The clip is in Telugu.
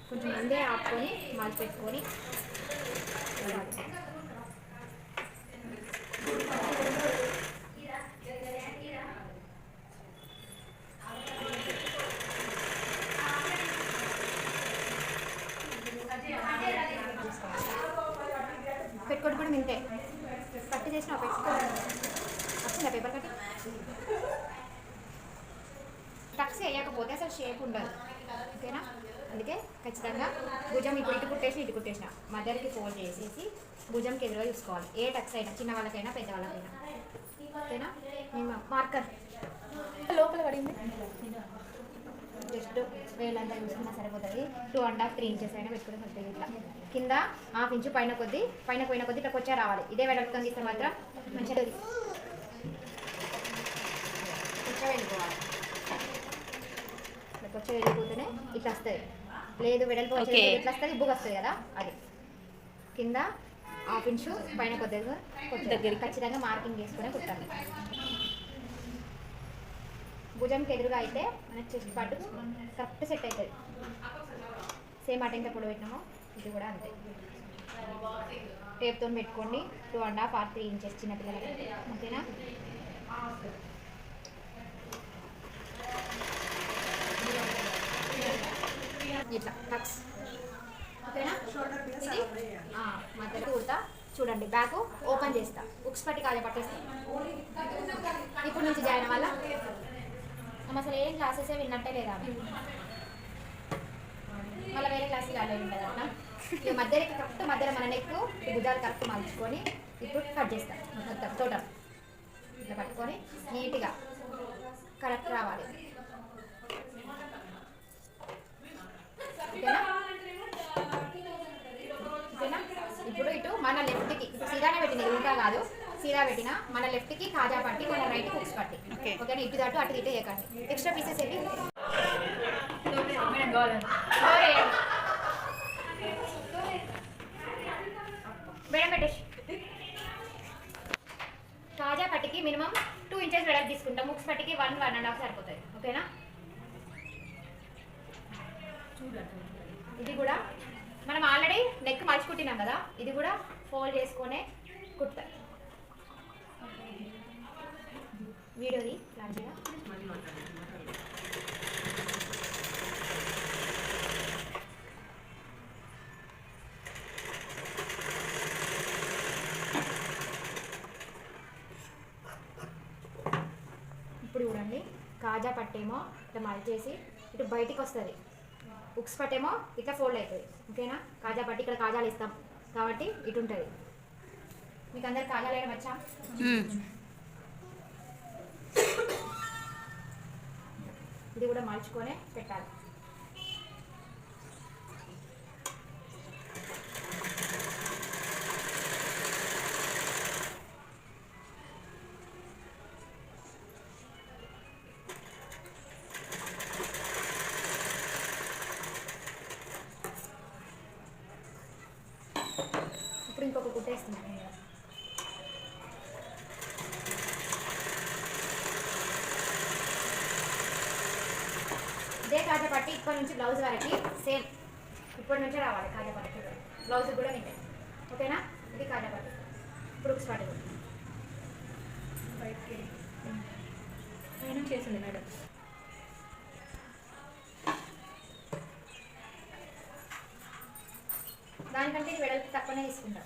కొంచెం ముందే ఆపుకొని మలిచి పెట్టుకొని పెట్టుకోవడం కూడా ఇంతే కట్టి చేసిన పెట్టుకోవడం వచ్చిందా పేపర్ కట్టి టక్స్ వేయకపోతే అసలు షేప్ ఉండదు ఓకేనా. అందుకే ఖచ్చితంగా భుజం ఇప్పుడు ఇటు కుట్టేసి ఇటు కుట్టేసిన మదర్కి ఫోల్డ్ చేసేసి భుజంకి ఎదురుగా చూసుకోవాలి. ఏ టక్స్ అయినా చిన్న వాళ్ళకైనా పెద్ద వాళ్ళకైనా ఓకేనా. మేము మార్కర్ లోపల పడింది జస్ట్ వేలంతా చూసుకున్నా సరిపోతుంది. 2.5 3 ఇంచెస్ అయినా పెట్టుకుని వస్తుంది. ఇట్లా కింద 1/2 ఇంచు పైన పోయిన కొద్ది ఇట్లా కొచ్చా రావాలి. ఇదే వెడల్పుతో తీస్తే మాత్రం మంచిగా కొంచెం వెళ్ళిపోవాలి. కొంచెం వెళ్ళిపోతేనే ఇట్లా వస్తుంది. లేదు వెడల్పు ఇట్లా వస్తుంది బుక్ వస్తుంది కదా అది. కింద 1/2 ఇంచు పైన కొద్దిగా దగ్గర ఖచ్చితంగా మార్కింగ్ చేసుకునే కుట్టాలి. భుజంకి ఎదురుగా అయితే మన చెస్ట్ పార్ట్ కరెక్ట్ సెట్ అవుతుంది. సేమ్ అటెంట్ ఎప్పుడు పెట్టినామో ఇది కూడా అంతే. టేప్తో పెట్టుకోండి. 2.5 or 3 ఇంచెస్ చిన్నపిల్లలకి ఓకేనా. ఇట్లా టక్స్ ఓకేనా. ఇది మధ్యలో కుడతా చూడండి. బ్యాక్ ఓపెన్ చేస్తా ఉక్స్ పట్టి కాజా పట్టేస్తా. ఇప్పుడు నుంచి జాయిన్ వల్ల అసలు ఏం క్లాసెస్ విన్నట్టే లేదా మళ్ళీ వేరే క్లాస్ జాయిన్ అయి ఉంటుంది అన్న. ఇక మధ్యలో కరెక్ట్ మధ్యలో మన నెక్ భుజాలు కరెక్ట్ మలుచుకొని ఇప్పుడు కట్ చేస్తాం మొత్తం టోటల్ ఇట్లా పట్టుకొని నీట్గా కరెక్ట్ రావాలి ఓకేనా. ఓకేనా. ఇప్పుడు ఇటు మన లెఫ్ట్కి ఇప్పుడు సీదానే పెట్టినది ఇంకా కాదు సీదా పెట్టిన మన లెఫ్ట్కి కాజా పట్టి మన రైట్కి హుక్స్ పట్టి ఓకేనా. ఇటు దాటు అటు ఇటు వేయకండి. ఎక్స్ట్రా పీసెస్ ఏంటి మేడం పెట్టేసి కాజా పట్టికి మినిమం 2 ఇంచెస్ వెడల్పు తీసుకుంటాం. హుక్స్ పట్టికి 1-1.5 సరిపోతుంది ఓకేనా. ఇది కూడా మనం ఆల్రెడీ నెక్ మలిచి కుట్టినాం కదా ఇది కూడా ఫోల్డ్ చేసుకునే కుట్టాలి. వీడియోది లాంటిగా ఇప్పుడు చూడండి. కాజా పట్టేమో ఇట్లా మలిచేసి ఇటు బయటికి వస్తుంది. ఉక్స్ పట్టేమో ఇట్లా ఫోల్డ్ అవుతుంది ఓకేనా. కాజా పట్టి ఇక్కడ కాజాలు ఇస్తాం కాబట్టి ఇటు ఉంటుంది. మీకు అందరు కాజాలు వేయడం వచ్చా. ఇది కూడా మలుచుకొని పెట్టాలి. ఇప్పుడు ఇంకొక కుట్టేస్తున్నాను. ఇదే కాజా పట్టి ఇప్పటి నుంచి బ్లౌజ్ వరకు సేమ్ ఇప్పటి నుంచే రావాలి. కాజా పట్టి బ్లౌజ్ కూడా నింటే ఓకేనా. ఇది కాజా పట్టి ఇప్పుడు ఉక్స్ పట్టి బయటికి చేసింది మేడం. దానికంటే ఇది వెడల్పు తక్కువనే తీసుకుంటాం.